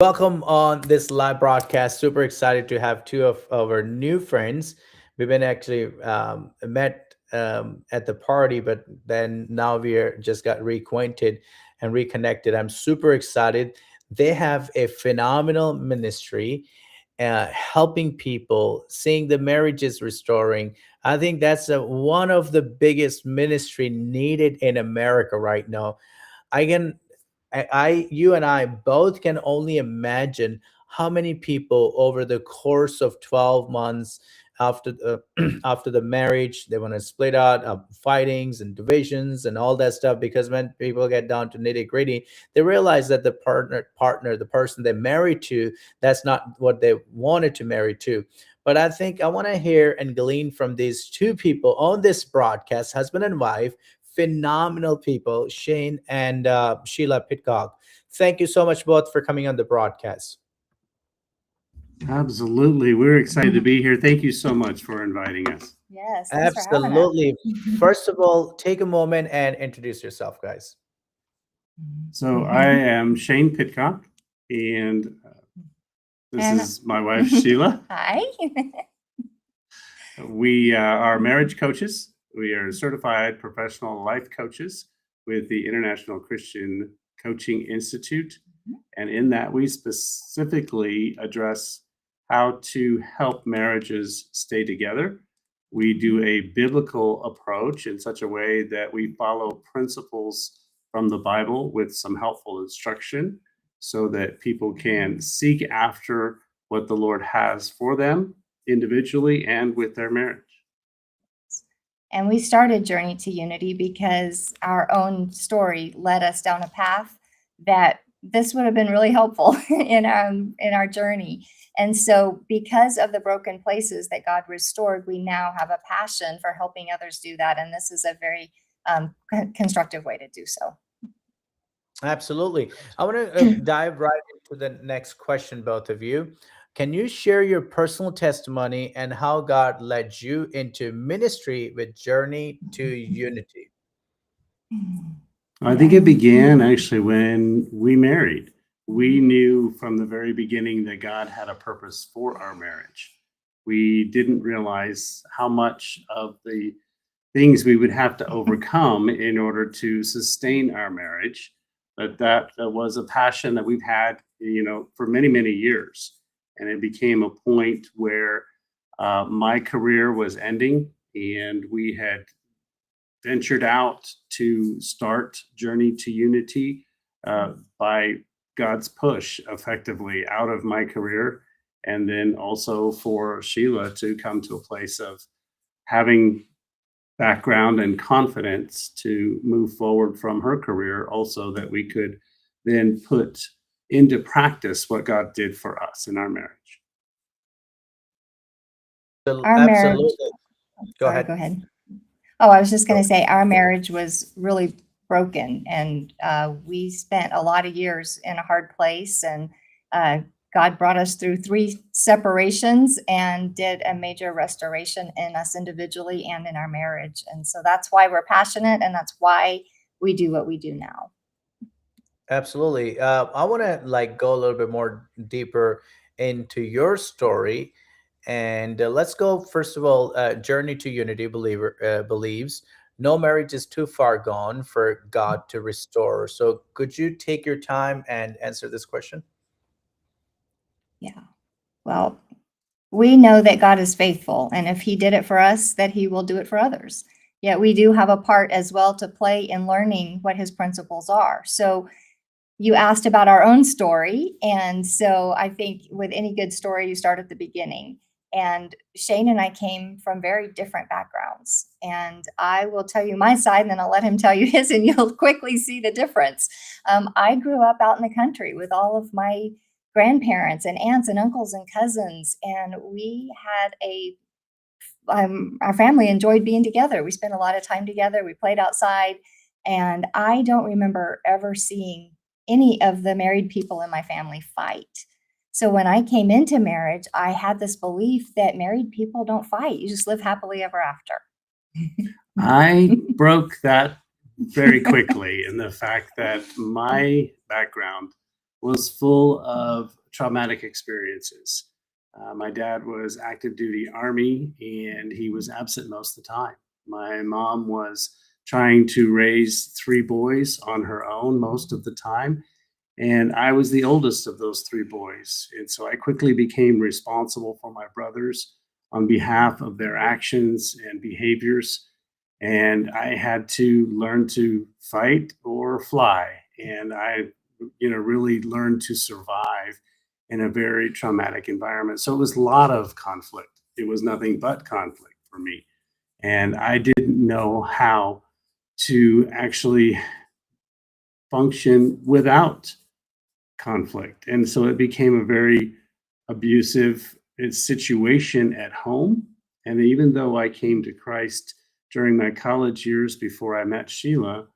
Welcome on this live broadcast. Super excited to have two of our new friends. We've been actually met at the party, but then now we are just got reacquainted and reconnected. I'm super excited. They have a phenomenal ministry, helping people, seeing the marriages restoring. I think that's one of the biggest ministry needed in America right now. I can you and I both can only imagine how many people over the course of 12 months after the after the marriage they want to split out, fightings and divisions and all that stuff, because when people get down to nitty gritty, they realize that the partner, the person they married to, that's not what they wanted to marry to. But I think I want to hear and glean from these two people on this broadcast, husband and wife, phenomenal people, Shane and Sheila Pitcock. Thank you so much both for coming on the broadcast. Absolutely. We're excited to be here. Thank you so much for inviting us. Yes, thanks for having us. Absolutely. First of all, take a moment and introduce yourself, guys. So, I am Shane Pitcock, and this And is my wife, Sheila. hi. We are marriage coaches. We are certified professional life coaches with the International Christian Coaching Institute. And in that, we specifically address how to help marriages stay together. We do a biblical approach in such a way that we follow principles from the Bible with some helpful instruction so that people can seek after what the Lord has for them individually and with their marriage. And we started Journey to Unity because our own story led us down a path that this would have been really helpful in our journey. And so because of the broken places that God restored, we now have a passion for helping others do that. And this is a very constructive way to do so. Absolutely. I want to dive right into the next question, both of you. Can you share your personal testimony and how God led you into ministry with Journey to Unity? I think it began actually when we married. We knew from the very beginning that God had a purpose for our marriage. We didn't realize how much of the things we would have to overcome in order to sustain our marriage, but that was a passion that we've had, for many, many years. And it became a point where my career was ending, and we had ventured out to start Journey to Unity by God's push, effectively, out of my career. And then also for Sheila to come to a place of having background and confidence to move forward from her career, also that we could then put into practice what God did for us in our marriage. Our marriage, Absolutely. Go sorry, ahead. go ahead. Oh, I was just going Go. to say our marriage was really broken, and we spent a lot of years in a hard place. And God brought us through 3 separations and did a major restoration in us individually and in our marriage. And so that's why we're passionate, and that's why we do what we do now. Absolutely. I want to go a little bit more deeper into your story, and let's go first of all. Journey to Unity believer believes no marriage is too far gone for God to restore. So, could you take your time and answer this question? Yeah. Well, we know that God is faithful, and if He did it for us, that He will do it for others. Yet we do have a part as well to play in learning what His principles are. So you asked about our own story, and so I think with any good story, you start at the beginning. And Shane and I came from very different backgrounds, and I will tell you my side, and then I'll let him tell you his, and you'll quickly see the difference. I grew up out in the country with all of my grandparents and aunts and uncles and cousins, and we had our family enjoyed being together. We spent a lot of time together. We played outside, and I don't remember ever seeing any of the married people in my family fight. So when I came into marriage, I had this belief that married people don't fight. You just live happily ever after. I broke that very quickly in the fact that my background was full of traumatic experiences. My dad was active duty Army, and he was absent most of the time. My mom was trying to raise three boys on her own most of the time. And I was the oldest of those three boys. And so I quickly became responsible for my brothers on behalf of their actions and behaviors. And I had to learn to fight or fly. And I, really learned to survive in a very traumatic environment. So it was a lot of conflict. It was nothing but conflict for me. And I didn't know how to actually function without conflict. And so it became a very abusive situation at home. And even though I came to Christ during my college years before I met Sheila,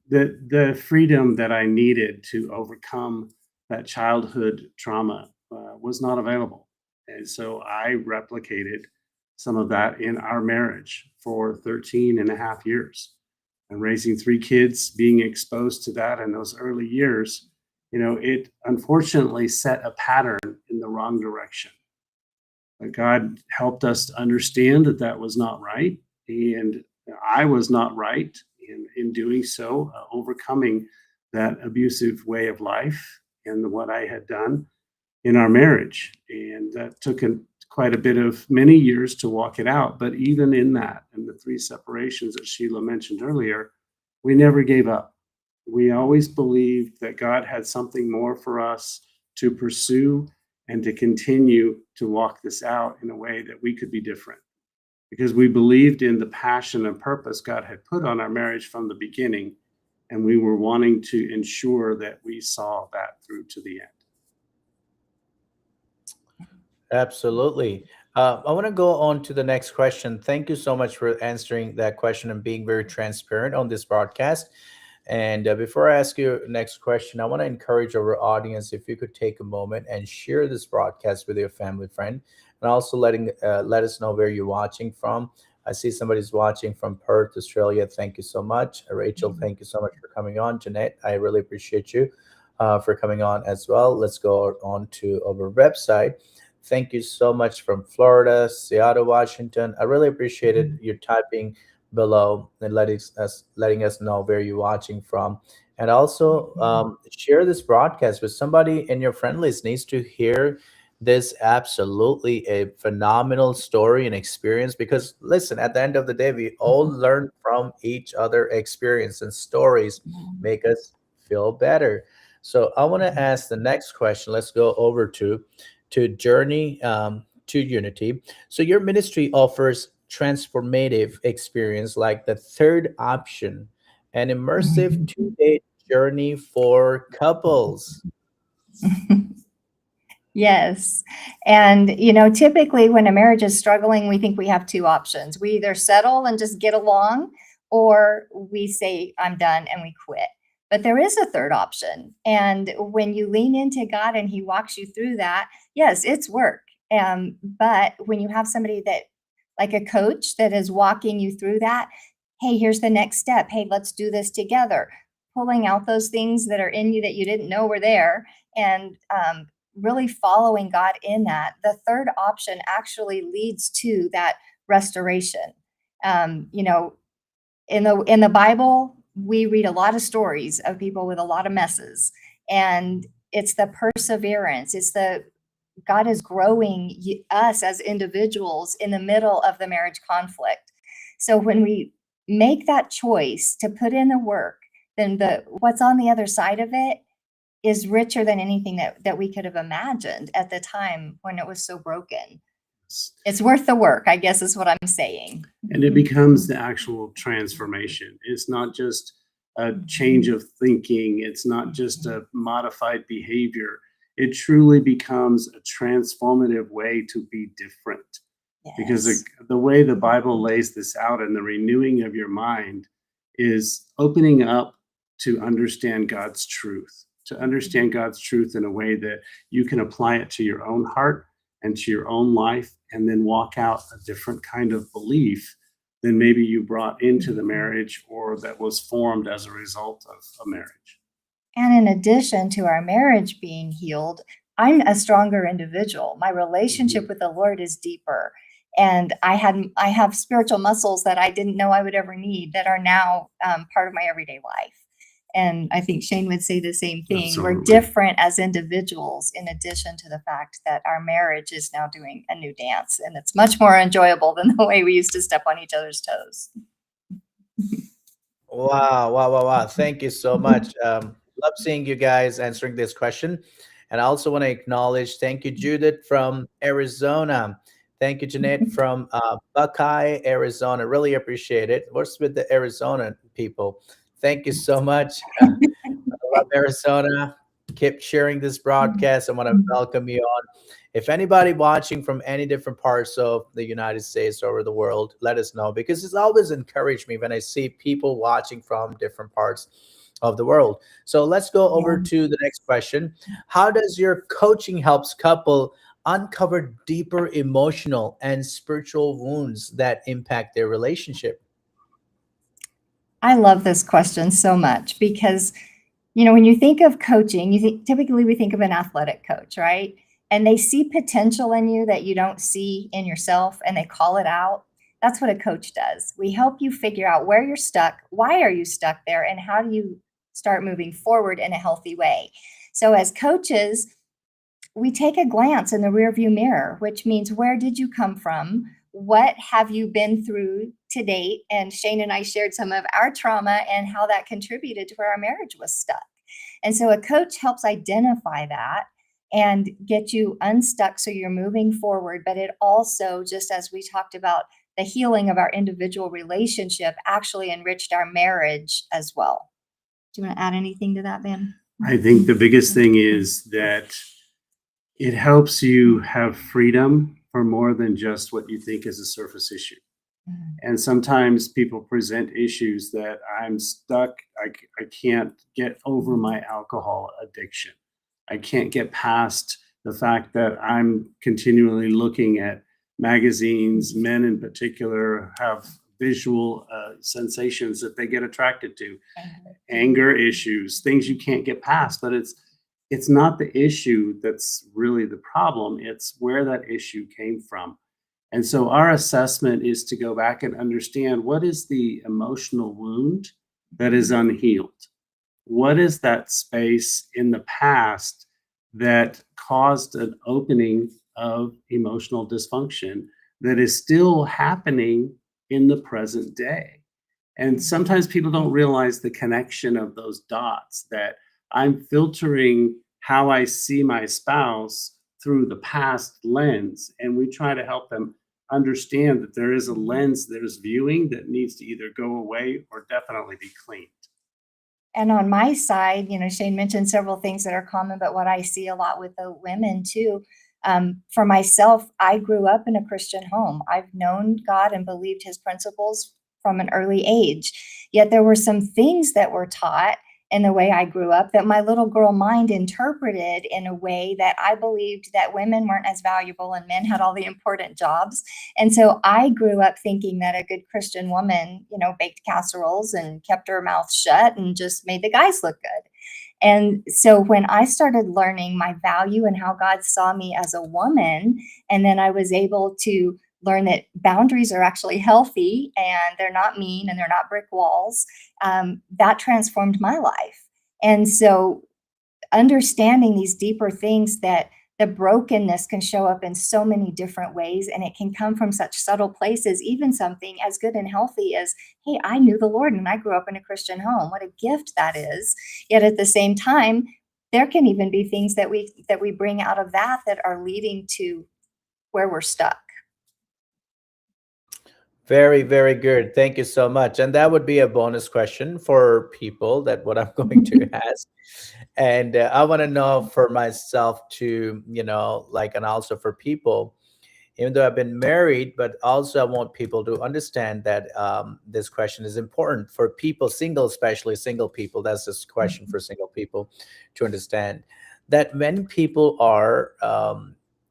the freedom that I needed to overcome that childhood trauma was not available. And so I replicated some of that in our marriage for 13 and a half years. And raising three kids, being exposed to that in those early years, it unfortunately set a pattern in the wrong direction. But God helped us to understand that that was not right. And I was not right in doing so, overcoming that abusive way of life and what I had done in our marriage. And that took quite a bit of many years to walk it out. But even in that, and the three separations that Sheila mentioned earlier, we never gave up. We always believed that God had something more for us to pursue and to continue to walk this out in a way that we could be different. Because we believed in the passion and purpose God had put on our marriage from the beginning, and we were wanting to ensure that we saw that through to the end. Absolutely. I want to go on to the next question. Thank you so much for answering that question and being very transparent on this broadcast. And before I ask you next question, I want to encourage our audience if you could take a moment and share this broadcast with your family friend, and also let us know where you're watching from. I see somebody's watching from Perth, Australia. Thank you so much, Rachel. Thank you so much for coming on, Jeanette. I really appreciate you for coming on as well. Let's go on to our website. Thank you so much from Florida, Seattle, Washington. I really appreciated your typing below and letting us know where you're watching from. And also share this broadcast with somebody in your friend list needs to hear this absolutely a phenomenal story and experience, because listen, at the end of the day, we all learn from each other experience, and stories make us feel better. So I want to ask the next question. Let's go over to journey to unity. So your ministry offers transformative experience like the third option, an immersive 2-day journey for couples. Yes. And, typically when a marriage is struggling, we think we have two options. We either settle and just get along, or we say, I'm done, and we quit. But there is a third option. And when you lean into God and He walks you through that, yes, it's work. But when you have somebody that, like a coach that is walking you through that, hey, here's the next step. Hey, let's do this together. Pulling out those things that are in you that you didn't know were there, and really following God in that. The third option actually leads to that restoration. In the Bible, we read a lot of stories of people with a lot of messes, and it's the perseverance. God is growing us as individuals in the middle of the marriage conflict. So when we make that choice to put in the work, then what's on the other side of it is richer than anything that we could have imagined at the time when it was so broken. It's worth the work, I guess, is what I'm saying. And it becomes the actual transformation. It's not just a change of thinking. It's not just a modified behavior. It truly becomes a transformative way to be different. Yes. Because the way the Bible lays this out, and the renewing of your mind, is opening up to understand God's truth, in a way that you can apply it to your own heart and to your own life, and then walk out a different kind of belief than maybe you brought into the marriage or that was formed as a result of a marriage. And in addition to our marriage being healed, I'm a stronger individual. My relationship with the Lord is deeper. And I have spiritual muscles that I didn't know I would ever need that are now part of my everyday life. And I think Shane would say the same thing. We're Absolutely. different as individuals, in addition to the fact that our marriage is now doing a new dance, and it's much more enjoyable than the way we used to step on each other's toes. Wow, wow, wow, wow. Thank you so much. Love seeing you guys answering this question. And I also want to acknowledge, thank you, Judith from Arizona. Thank you, Jeanette from Buckeye, Arizona. Really appreciate it. What's with the Arizona people? Thank you so much. I love Arizona. Keep sharing this broadcast. I want to welcome you on. If anybody watching from any different parts of the United States or the world, let us know, because it's always encouraged me when I see people watching from different parts of the world. So let's go over Yeah. to the next question. How does your coaching helps couple uncover deeper emotional and spiritual wounds that impact their relationship? I love this question so much because, when you think of coaching, typically we think of an athletic coach, right? And they see potential in you that you don't see in yourself and they call it out. That's what a coach does. We help you figure out where you're stuck, why are you stuck there, and how do you start moving forward in a healthy way. So as coaches, we take a glance in the rearview mirror, which means where did you come from? What have you been through to date? And Shane and I shared some of our trauma and how that contributed to where our marriage was stuck. And so a coach helps identify that and get you unstuck so you're moving forward. But it also, just as we talked about, the healing of our individual relationship actually enriched our marriage as well. Do you want to add anything to that, Ben? I think the biggest thing is that it helps you have freedom for more than just what you think is a surface issue. And sometimes people present issues that I'm stuck. I can't get over my alcohol addiction. I can't get past the fact that I'm continually looking at magazines. Men in particular have visual sensations that they get attracted to, anger issues, things you can't get past. But it's not the issue that's really the problem. It's where that issue came from. And so our assessment is to go back and understand, what is the emotional wound that is unhealed? What is that space in the past that caused an opening of emotional dysfunction that is still happening in the present day? And sometimes people don't realize the connection of those dots, that I'm filtering how I see my spouse through the past lens. And we try to help them understand that there is a lens, there's viewing that needs to either go away or definitely be cleaned. And on my side, Shane mentioned several things that are common, but what I see a lot with the women too. For myself, I grew up in a Christian home. I've known God and believed his principles from an early age. Yet there were some things that were taught in the way I grew up that my little girl mind interpreted in a way that I believed that women weren't as valuable and men had all the important jobs. And so I grew up thinking that a good Christian woman, baked casseroles and kept her mouth shut and just made the guys look good. And so when I started learning my value and how God saw me as a woman, and then I was able to learn that boundaries are actually healthy and they're not mean and they're not brick walls, that transformed my life. And so understanding these deeper things, that the brokenness can show up in so many different ways, and it can come from such subtle places, even something as good and healthy as, hey, I knew the Lord and I grew up in a Christian home. What a gift that is. Yet at the same time, there can even be things that we bring out of that are leading to where we're stuck. Very, very good. Thank you so much. And that would be a bonus question for people, that what I'm going to ask. And I want to know for myself too, and also for people, even though I've been married, but also I want people to understand that this question is important for people, single, especially single people. That's this question for single people to understand that when people are,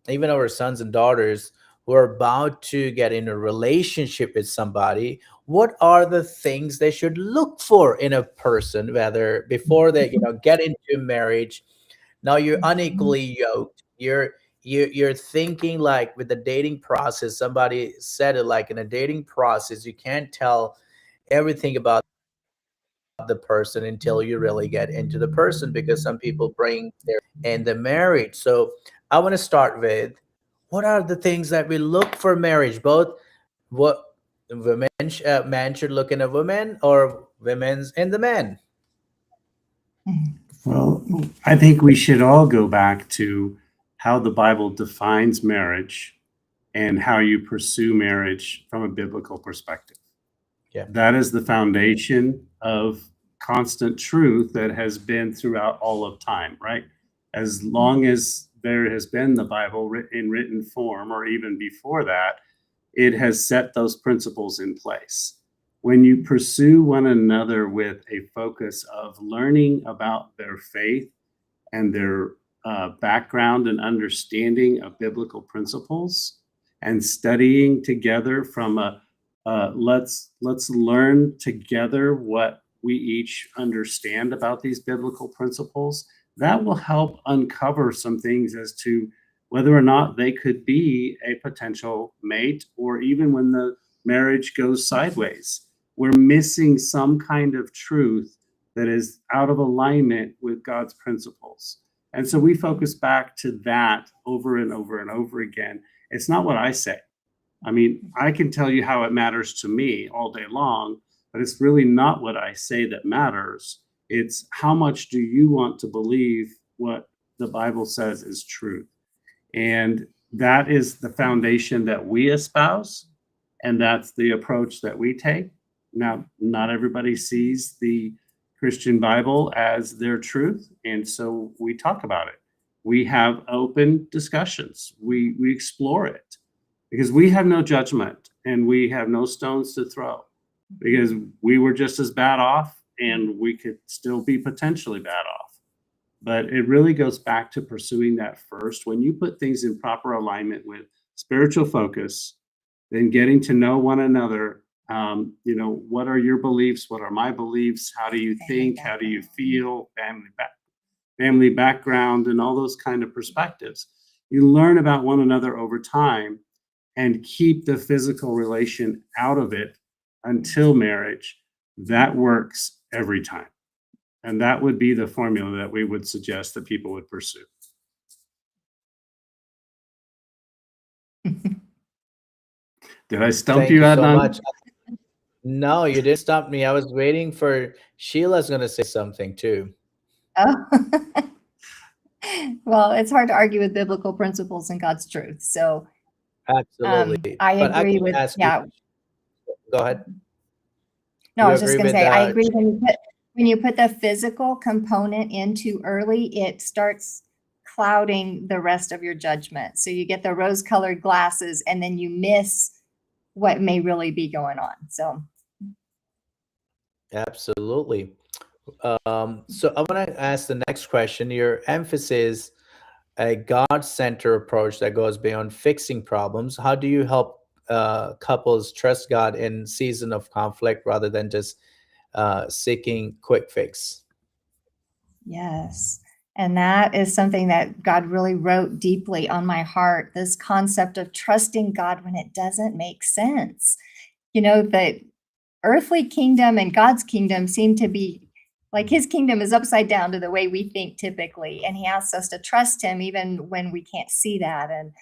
even our sons and daughters who are about to get in a relationship with somebody, what are the things they should look for in a person, whether before they get into marriage? Now you're unequally yoked. You're thinking like with the dating process. Somebody said it like in a dating process, you can't tell everything about the person until you really get into the person, because some people bring their in the marriage. So I want to start with, what are the things that we look for marriage, both what women man should look in a woman, or women's in the man? Well, I think we should all go back to how the Bible defines marriage and how you pursue marriage from a biblical perspective. Yeah. That is the foundation of constant truth that has been throughout all of time, right? As long as there has been the Bible in written form, or even before that, it has set those principles in place. When you pursue one another with a focus of learning about their faith and their background and understanding of biblical principles, and studying together from a let's learn together what we each understand about these biblical principles, that will help uncover some things as to whether or not they could be a potential mate, or even when the marriage goes sideways, we're missing some kind of truth that is out of alignment with God's principles. And so we focus back to that over and over and over again. It's not what I say. I mean, I can tell you how it matters to me all day long, but it's really not what I say that matters. It's how much do you want to believe what the Bible says is truth. And that is the foundation that we espouse, and that's the approach that we take. Now, not everybody sees the Christian Bible as their truth, and so we talk about it. We have open discussions. We explore it, because we have no judgment and we have no stones to throw, because we were just as bad off and we could still be potentially bad off. But it really goes back to pursuing that first. When you put things in proper alignment with spiritual focus, then getting to know one another. What are your beliefs? What are my beliefs? How do you think? How do you feel? Family background, and all those kind of perspectives. You learn about one another over time and keep the physical relation out of it until marriage. That works every time. And that would be the formula that we would suggest that people would pursue. Did I stump Thank you, you so Adnan? much. No, you didn't stop me. I was waiting for Sheila's going to say something too. Oh. Well, it's hard to argue with biblical principles and God's truth. So Absolutely. I But I agree can with, ask yeah. you, go ahead. No, I You was just agree going to with say, I agree when you put the physical component in too early, it starts clouding the rest of your judgment. So you get the rose-colored glasses and then you miss what may really be going on. So Absolutely. So I want to ask the next question. Your emphasis, a God-centered approach that goes beyond fixing problems. How do you help couples trust God in season of conflict rather than just seeking quick fix? yes. And that is something that God really wrote deeply on my heart, this concept of trusting God when it doesn't make sense. The earthly kingdom and God's kingdom seem to be like his kingdom is upside down to the way we think typically. And he asks us to trust him even when we can't see that. And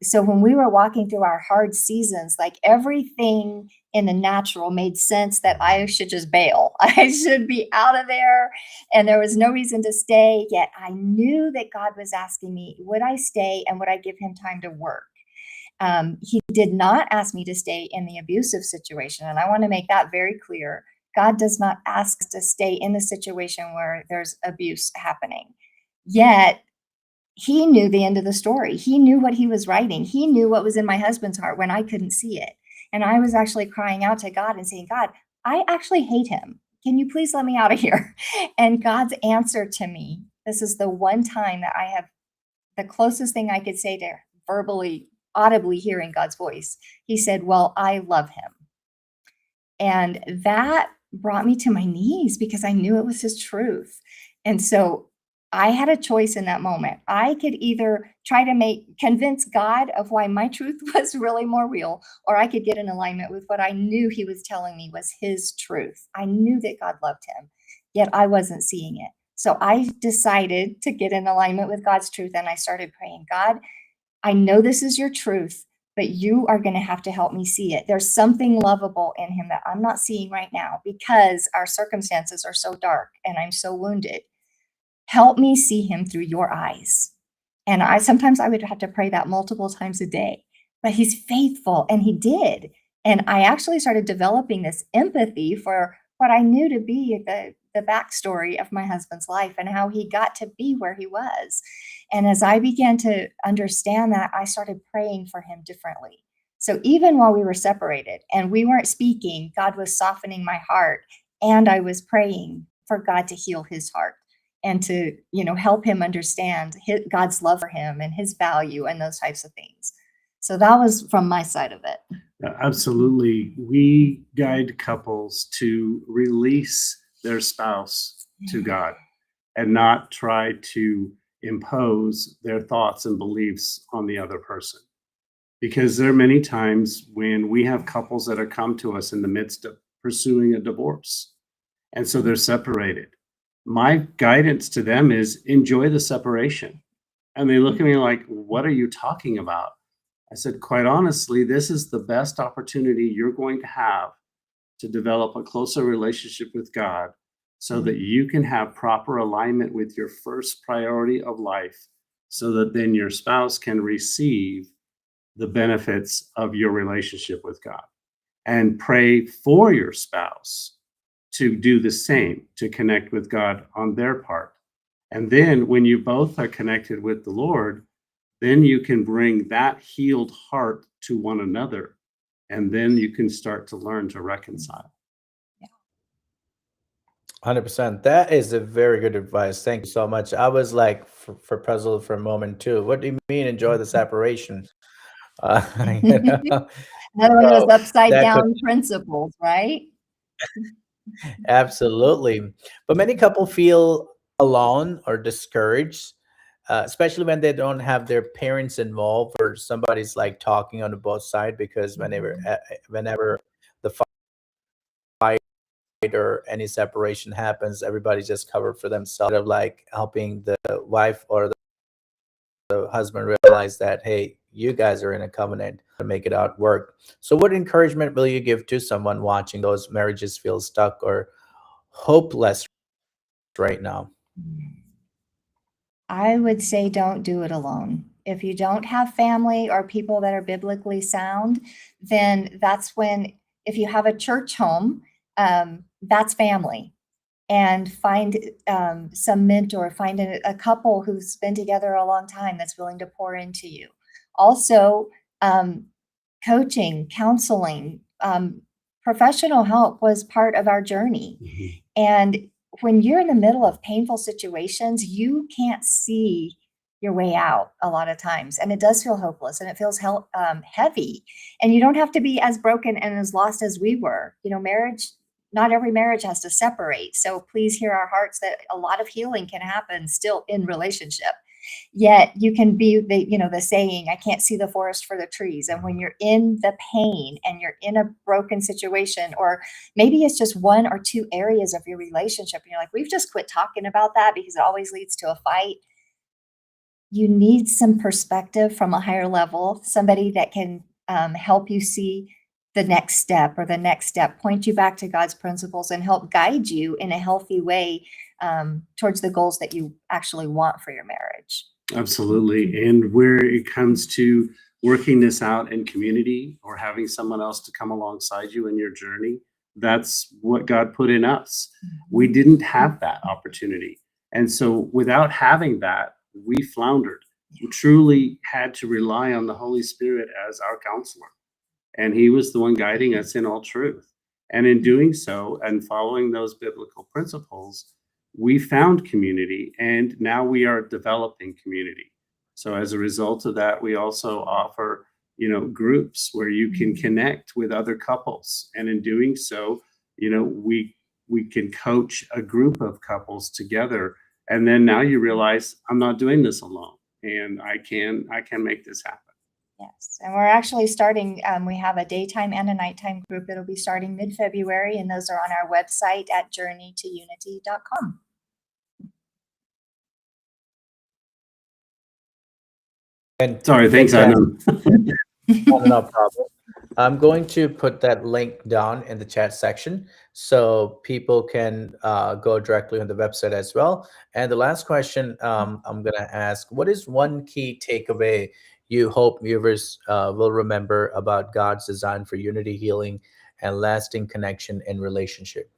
so when we were walking through our hard seasons, like everything in the natural made sense that I should just bail. I should be out of there. And there was no reason to stay. Yet I knew that God was asking me, would I stay and would I give him time to work? He did not ask me to stay in the abusive situation. And I want to make that very clear. God does not ask us to stay in the situation where there's abuse happening. Yet he knew the end of the story. He knew what he was writing. He knew what was in my husband's heart when I couldn't see it. And I was actually crying out to God and saying, God, I actually hate him. Can you please let me out of here? And God's answer to me, this is the one time that I have the closest thing I could say to verbally audibly hearing God's voice. He said, well, I love him. And that brought me to my knees because I knew it was his truth. And so I had a choice in that moment. I could either try to convince God of why my truth was really more real, or I could get in alignment with what I knew he was telling me was his truth. I knew that God loved him, yet I wasn't seeing it. So I decided to get in alignment with God's truth, and I started praying, God, I know this is your truth, but you are going to have to help me see it. There's something lovable in him that I'm not seeing right now because our circumstances are so dark and I'm so wounded. Help me see him through your eyes. And sometimes I would have to pray that multiple times a day, but he's faithful, and he did. And I actually started developing this empathy for what I knew to be the backstory of my husband's life and how he got to be where he was. And as I began to understand that, I started praying for him differently. So even while we were separated and we weren't speaking, God was softening my heart, and I was praying for God to heal his heart and to, help him understand God's love for him and his value and those types of things. So that was from my side of it. Absolutely. We guide couples to release their spouse to God and not try to impose their thoughts and beliefs on the other person. Because there are many times when we have couples that are come to us in the midst of pursuing a divorce, and so they're separated. My guidance to them is enjoy the separation. And they look at me like, what are you talking about? I said, quite honestly, this is the best opportunity you're going to have to develop a closer relationship with God so that you can have proper alignment with your first priority of life, so that then your spouse can receive the benefits of your relationship with God. And pray for your spouse to do the same, to connect with God on their part. And then when you both are connected with the Lord, then you can bring that healed heart to one another. And then you can start to learn to reconcile. 100%. That is a very good advice. Thank you so much. I was like for puzzled for a moment too. What do you mean enjoy the separation? Uh, you know, Another one of those so upside that could down principles, right? absolutely. But many couple feel alone or discouraged, especially when they don't have their parents involved or somebody's like talking on the both side, because whenever the fight or any separation happens, everybody's just covered for themselves, of like helping the wife or the husband realize that, hey, you guys are in a covenant to make it out work. So what encouragement will you give to someone watching those marriages feel stuck or hopeless right now? I would say don't do it alone. If you don't have family or people that are biblically sound, then that's when, if you have a church home, that's family. And find some mentor, find a couple who's been together a long time that's willing to pour into you. Also, coaching, counseling, professional help was part of our journey. And when you're in the middle of painful situations, you can't see your way out a lot of times. And it does feel hopeless, and it feels heavy. And you don't have to be as broken and as lost as we were. Marriage, not every marriage has to separate. So please hear our hearts that a lot of healing can happen still in relationship. Yet you can be the saying, I can't see the forest for the trees. And when you're in the pain and you're in a broken situation, or maybe it's just one or two areas of your relationship, and you're like, we've just quit talking about that because it always leads to a fight. You need some perspective from a higher level, somebody that can help you see the next step, point you back to God's principles and help guide you in a healthy way towards the goals that you actually want for your marriage. Absolutely. And where it comes to working this out in community or having someone else to come alongside you in your journey, that's what God put in us. We didn't have that opportunity. And so without having that, we floundered. We truly had to rely on the Holy Spirit as our counselor. And he was the one guiding us in all truth. And in doing so and following those biblical principles, we found community, and now we are developing community. So as a result of that, we also offer groups where you can connect with other couples. And in doing so, we can coach a group of couples together. And then now you realize I'm not doing this alone, and I can make this happen. Yes, and we're actually starting, we have a daytime and a nighttime group. It'll be starting mid-February, and those are on our website at journeytounity.com. And Sorry, thanks, Adnan. no problem. I'm going to put that link down in the chat section so people can go directly on the website as well. And the last question I'm going to ask, what is one key takeaway you hope viewers will remember about God's design for unity, healing, and lasting connection in relationship?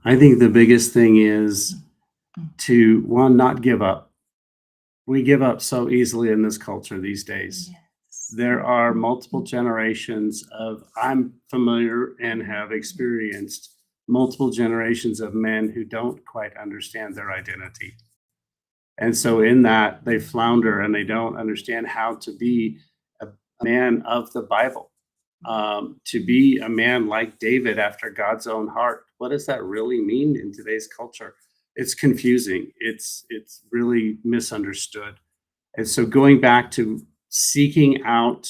I think the biggest thing is to, one, not give up. We give up so easily in this culture these days. Yes. There are multiple generations of, I'm familiar and have experienced multiple generations of men who don't quite understand their identity. And so in that, they flounder and they don't understand how to be a man of the Bible, to be a man like David after God's own heart. What does that really mean in today's culture? It's confusing. It's really misunderstood. And so going back to seeking out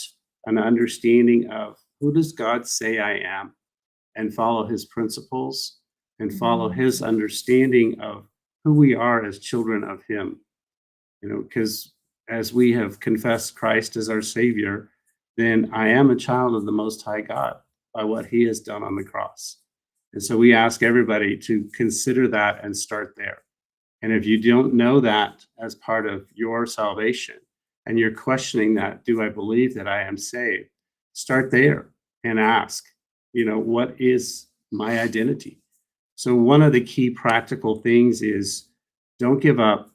an understanding of who does God say I am, and follow his principles and follow his understanding of who we are as children of him. Because as we have confessed Christ as our Savior, then I am a child of the Most High God by what he has done on the cross. And so we ask everybody to consider that and start there. And if you don't know that as part of your salvation and you're questioning that, do I believe that I am saved? Start there and ask, what is my identity? So one of the key practical things is don't give up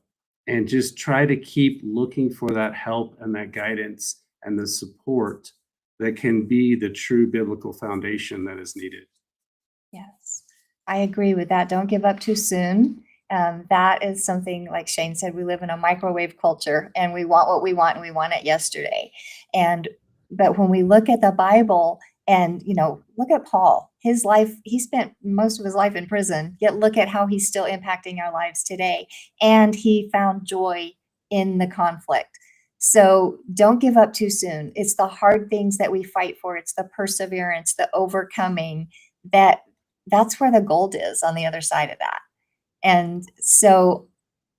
and just try to keep looking for that help and that guidance and the support that can be the true biblical foundation that is needed. Yes, I agree with that. Don't give up too soon. That is something, like Shane said, we live in a microwave culture and we want what we want and we want it yesterday. But when we look at the Bible and, look at Paul, his life, he spent most of his life in prison, yet look at how he's still impacting our lives today. And he found joy in the conflict. So don't give up too soon. It's the hard things that we fight for. It's the perseverance, the overcoming, that's where the gold is on the other side of that. And so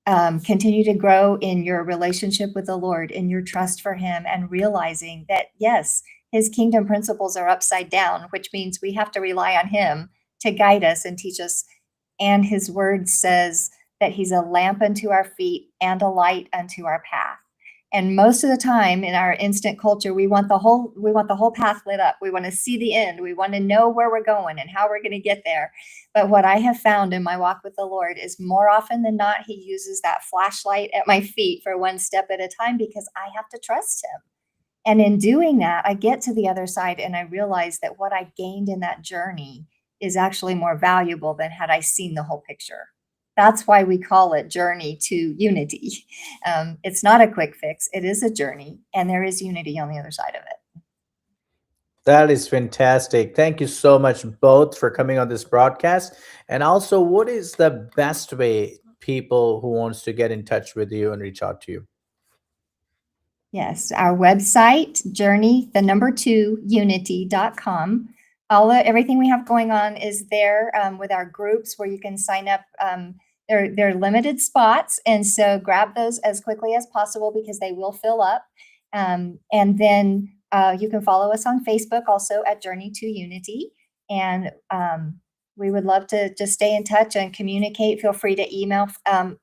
continue to grow in your relationship with the Lord, in your trust for him, and realizing that, yes, his kingdom principles are upside down, which means we have to rely on him to guide us and teach us. And his word says that he's a lamp unto our feet and a light unto our path. And most of the time in our instant culture, we want the whole path lit up. We want to see the end. We want to know where we're going and how we're going to get there. But what I have found in my walk with the Lord is more often than not, he uses that flashlight at my feet for one step at a time because I have to trust him. And in doing that, I get to the other side and I realize that what I gained in that journey is actually more valuable than had I seen the whole picture. That's why we call it Journey to Unity. It's not a quick fix. It is a journey, and there is unity on the other side of it. That is fantastic. Thank you so much both for coming on this broadcast. And also, what is the best way people who wants to get in touch with you and reach out to you? Yes, our website, journey, the number 2, unity.com. Everything we have going on is there with our groups where you can sign up. They're limited spots, and so grab those as quickly as possible because they will fill up. And then you can follow us on Facebook also at Journey to Unity. And we would love to just stay in touch and communicate. Feel free to email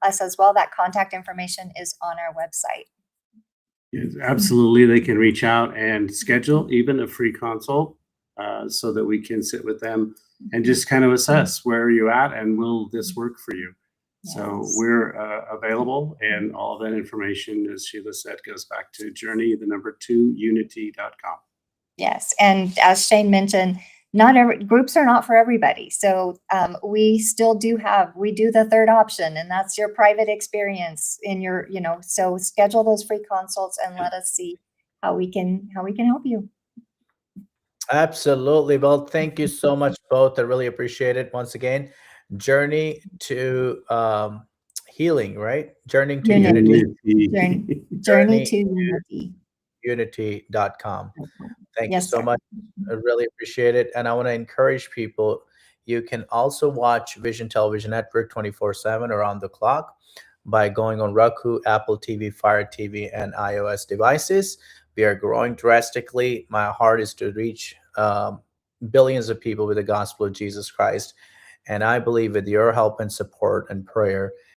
us as well. That contact information is on our website. Yes, absolutely. They can reach out and schedule even a free consult so that we can sit with them and just kind of assess where are you at and will this work for you. Yes. So we're available, and all of that information, as Sheila said, goes back to journey, the number 2, unity.com. Yes. And as Shane mentioned, not every groups are not for everybody. So we still do we do the third option, and that's your private experience in your, so schedule those free consults and let us see how we can help you. Absolutely. Well, thank you so much, both. I really appreciate it. Once again, journey to healing, right? Journeying to unity. Journey to unity. Unity.com. Thank you Yes, so sir. much. I really appreciate it. And I want to encourage people, you can also watch Vision Television Network 24/7 around the clock by going on Roku, Apple TV, Fire TV, and iOS devices. We are growing drastically. My heart is to reach billions of people with the gospel of Jesus Christ. And I believe with your help and support and prayer,